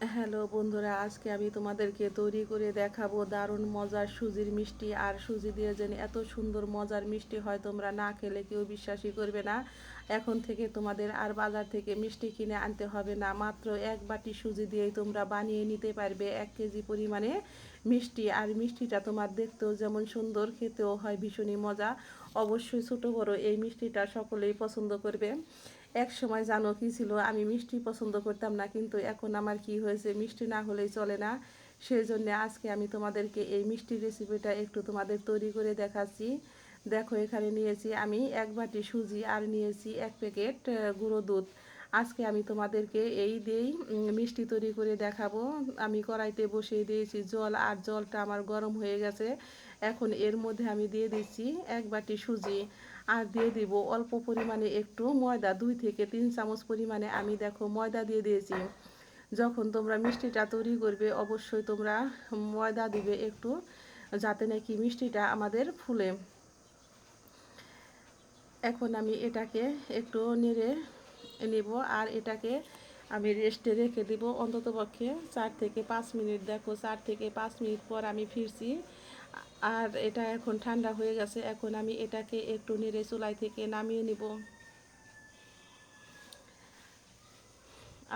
Hello বন্ধুরা, আজকে আমি তোমাদেরকে তৈরি করে দেখাবো দারুণ মজার সুজির মিষ্টি। আর সুজি দিয়ে যেন এত সুন্দর মজার মিষ্টি হয়, তোমরা না খেলে কেউ বিশ্বাসই করবে না। এখন থেকে তোমাদের আর বাজার থেকে মিষ্টি কিনে আনতে হবে না, মাত্র এক বাটি সুজি দিয়েই তোমরা বানিয়ে নিতে পারবে 1 কেজি পরিমাণে মিষ্টি। আর মিষ্টিটা তোমার দেখতেও যেমন সুন্দর, খেতেও হয় ভীষণই মজা। অবশ্যই ছোটো বড় এই মিষ্টিটা সকলেই পছন্দ করবে। এক সময় জানো কি ছিল, আমি মিষ্টি পছন্দ করতাম না, কিন্তু এখন আমার কি হয়েছে, মিষ্টি না হলেই চলে না। সেই জন্য আজকে আমি তোমাদেরকে এই মিষ্টির রেসিপিটা একটু তোমাদের তৈরি করে দেখাচ্ছি। দেখো, এখানে নিয়েছি আমি 1 বাটি সুজি আর নিয়েছি 1 প্যাকেট গুঁড়ো দুধ। আজকে আমি তোমাদেরকে এই দিয়েই মিষ্টি তৈরি করে দেখাবো। আমি কড়াইতে বসিয়ে দিয়েছি জল, আর জলটা আমার গরম হয়ে গেছে। এখন এর মধ্যে আমি দিয়ে দিচ্ছি 1 বাটি সুজি, আর দিয়ে দিব অল্প পরিমাণে একটু ময়দা, 2 থেকে 3 চামচ পরিমাণে আমি দেখো ময়দা দিয়ে দিয়েছি। যখন তোমরা মিষ্টিটা তৈরি করবে অবশ্যই তোমরা ময়দা দিবে একটু, যাতে নাকি মিষ্টিটা আমাদের ফুলে। এখন আমি এটাকে একটু নেড়ে নেব, আর এটাকে আমি রেস্টে রেখে দেব অন্ততপক্ষে 4 থেকে 5 মিনিট। দেখো 4 থেকে 5 মিনিট পর আমি ফিরছি, আর এটা এখন ঠান্ডা হয়ে গেছে। এখন আমি এটাকে একটু নেড়ে চুলাই থেকে নামিয়ে নিব।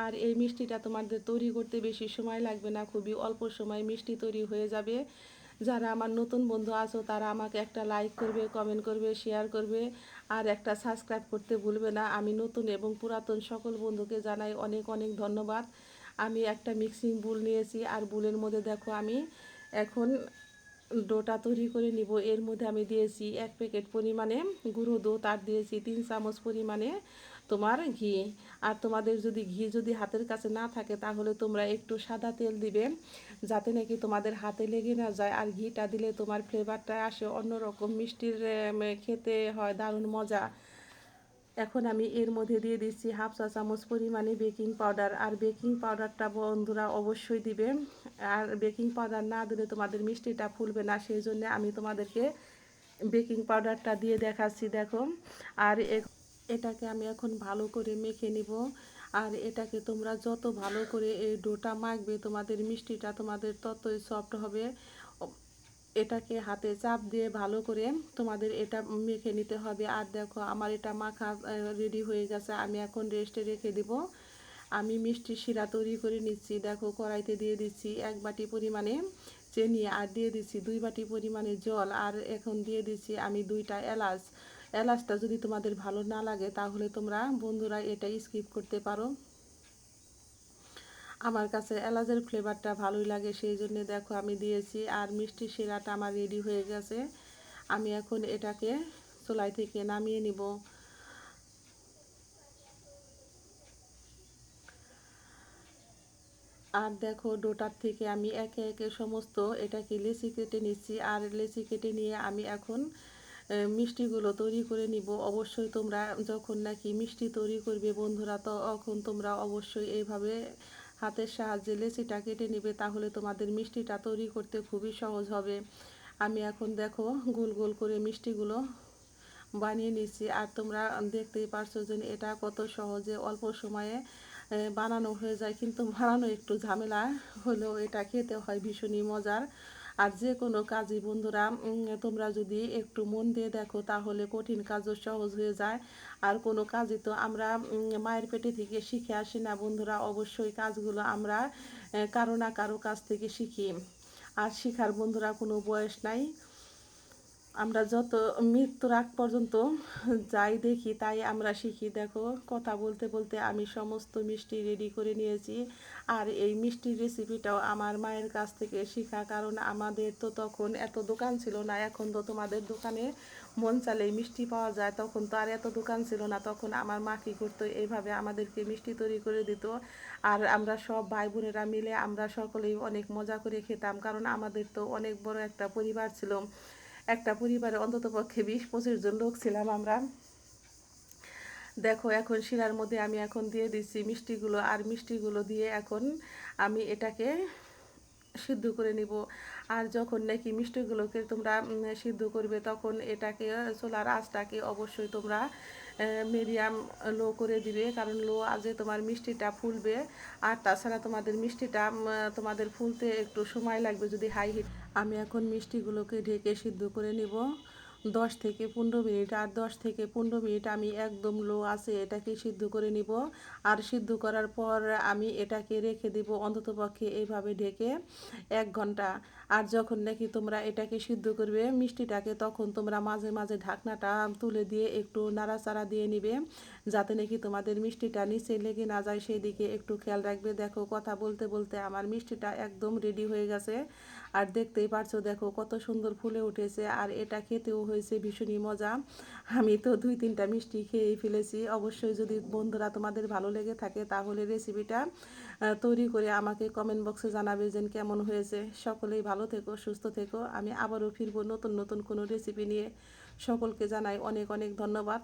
আর এই মিষ্টিটা তোমাদের তৈরি করতে বেশি সময় লাগবে না, খুবই অল্প সময় মিষ্টি তৈরি হয়ে যাবে। যারা আমার নতুন বন্ধু আছো তারা আমাকে একটা লাইক করবে, কমেন্ট করবে, শেয়ার করবে, আর একটা সাবস্ক্রাইব করতে ভুলবে না। আমি নতুন এবং পুরাতন সকল বন্ধুকে জানাই অনেক অনেক ধন্যবাদ। আমি একটা মিক্সিং বুল নিয়েছি, আর বুলের মধ্যে দেখো আমি এখন ডোটা তৈরি করে নিব। এর মধ্যে আমি দিয়েছি 1 প্যাকেট পরিমাণে গুঁড়ো দুধ, আর দিয়েছি 3 চামচ পরিমাণে তোমার ঘি। আর তোমাদের যদি ঘি যদি হাতের কাছে না থাকে তাহলে তোমরা একটু সাদা তেল দিবে, যাতে নাকি তোমাদের হাতে লেগে না যায়। আর ঘিটা দিলে তোমার ফ্লেভারটা আসে অন্যরকম, মিষ্টির খেতে হয় দারুণ মজা। এখন আমি এর মধ্যে দিয়ে দিচ্ছি 1/2 চা চামচ পরিমাণে বেকিং পাউডার। আর বেকিং পাউডারটা বন্ধুরা অবশ্যই দিবে, আর বেকিং পাউডার না দিলে তোমাদের মিষ্টিটা ফুলবে না। সেই জন্য আমি তোমাদেরকে বেকিং পাউডারটা দিয়ে দেখাচ্ছি, দেখো। আর এটাকে আমি এখন ভালো করে মেখে নিব। আর এটাকে তোমরা যত ভালো করে এই ডোটা মাখবে, তোমাদের মিষ্টিটা তোমাদের ততই সফট হবে। এটাকে হাতে চাপ দিয়ে ভালো করে তোমাদের এটা মেখে নিতে হবে। আর দেখো আমার এটা মাখা রেডি হয়ে গেছে, আমি এখন রেস্টে রেখে দিব। আমি মিষ্টি শিরা তৈরি করে নিচ্ছি। দেখো কড়াইতে দিয়ে দিচ্ছি 1 বাটি পরিমাণে চিনি, আর দিয়ে দিচ্ছি 2 বাটি পরিমাণে জল, আর এখন দিয়ে দিচ্ছি আমি 2টা এলাচ। এলাচটা যদি তোমাদের ভালো না লাগে তাহলে তোমরা বন্ধুরা এটা স্কিপ করতে পারো। আমার কাছে এলাচের ফ্লেভারটা ভালোই লাগে, সেই জন্য দেখো আমি দিয়েছি। আর মিষ্টি শিরাটা আমার রেডি হয়ে গেছে। আমি এখন এটাকে চুলাই থেকে নামিয়ে নিব। আর দেখো ডোটার থেকে আমি একে একে সমস্ত এটাকে লেচি কেটে নিচ্ছি। আর লেচি কেটে নিয়ে আমি এখন মিষ্টিগুলো তৈরি করে নিব। অবশ্যই তোমরা যখন নাকি মিষ্টি তৈরি করবে বন্ধুরা, তখন তোমরা অবশ্যই এইভাবে হাতের সাহায্যে লেচিটা কেটে নেবে, তাহলে তোমাদের মিষ্টিটা তৈরি করতে খুবই সহজ হবে। আমি এখন দেখো গোল গোল করে মিষ্টিগুলো বানিয়ে নিচ্ছি। আর তোমরা দেখতেই পারছো যে এটা কত সহজে অল্প সময়ে বানানো হয়ে যায়, কিন্তু বানানো একটু ঝামেলা হলেও এটা খেতে হয় ভীষণই মজার। আর যে কোনো কাজই বন্ধুরা তোমরা যদি একটু মন দিয়ে দেখো তাহলে কঠিন কাজও সহজ হয়ে যায়। আর কোনো কাজই তো আমরা মায়ের পেটে থেকে শিখে আসি না বন্ধুরা, অবশ্যই কাজগুলো আমরা কারো না কারো কাছ থেকে শিখি। আর শিখার বন্ধুরা কোনো বয়স নাই। আমরা যত মৃত্যুর আগ পর্যন্ত যাই দেখি তাই আমরা শিখি। দেখো কথা বলতে বলতে আমি সমস্ত মিষ্টি রেডি করে নিয়েছি। আর এই মিষ্টির রেসিপিটাও আমার মায়ের কাছ থেকে শেখা, কারণ আমাদের তো তখন এত দোকান ছিল না। এখন তো তোমাদের দোকানে মন চালেই মিষ্টি পাওয়া যায়, তখন তো আর এত দোকান ছিল না। তখন আমার মা কী করতো, এইভাবে আমাদেরকে মিষ্টি তৈরি করে দিত। আর আমরা সব ভাই বোনেরা মিলে আমরা সকলেই অনেক মজা করে খেতাম, কারণ আমাদের তো অনেক বড় একটা পরিবার ছিল। একটা পরিবারে অন্ততপক্ষে 20-25 জন লোক ছিলাম আমরা। দেখো এখন শিরার মধ্যে আমি এখন দিয়ে দিচ্ছি মিষ্টিগুলো, আর মিষ্টিগুলো দিয়ে এখন আমি এটাকে সিদ্ধ করে নিব। আর যখন নাকি মিষ্টিগুলোকে তোমরা সিদ্ধ করবে তখন এটাকে চুলার আঁচটাকে অবশ্যই তোমরা মিডিয়াম লো করে দিবে, কারণ লো আজে তোমার মিষ্টিটা ফুলবে। আর তাছাড়া তোমাদের মিষ্টিটা তোমাদের ফুলতে একটু সময় লাগবে যদি হাই হিট। আমি এখন মিষ্টিগুলোকে ঢেকে সিদ্ধ করে নিব 10 থেকে 15 মিনিট। আর 10 থেকে 15 মিনিট আমি একদম লো আছে এটাকে সিদ্ধ করে নিব। আর সিদ্ধ করার পর আমি এটাকে রেখে দিব অন্ততপক্ষে এইভাবে ঢেকে 1 ঘন্টা। আর যখন নাকি তোমরা এটাকে সিদ্ধ করবে মিষ্টিটাকে, তখন তোমরা মাঝে মাঝে ঢাকনাটা তুলে দিয়ে একটু নাড়াচাড়া দিয়ে নিবে, যাতে নাকি তোমাদের মিষ্টিটা নিচে লেগে না যায়, সেই দিকে একটু খেয়াল রাখবে। দেখো কথা বলতে বলতে আমার মিষ্টিটা একদম রেডি হয়ে গেছে। আর দেখতেই পারছো দেখো কত সুন্দর ফুলে উঠেছে, আর এটা খেতেও হয়েছে ভীষণই মজা। আমি তো 2-3টা মিষ্টি খেয়েই ফেলেছি। অবশ্যই যদি বন্ধুরা তোমাদের ভালো লেগে থাকে তাহলে রেসিপিটা তৈরি করে আমাকে কমেন্ট বক্সে জানাবে যে কেমন হয়েছে। সকলেই ভালো থেকো, সুস্থ থেকো। আমি আবারও ফিরবো নতুন নতুন কোনো রেসিপি নিয়ে। সকলকে জানাই অনেক অনেক ধন্যবাদ।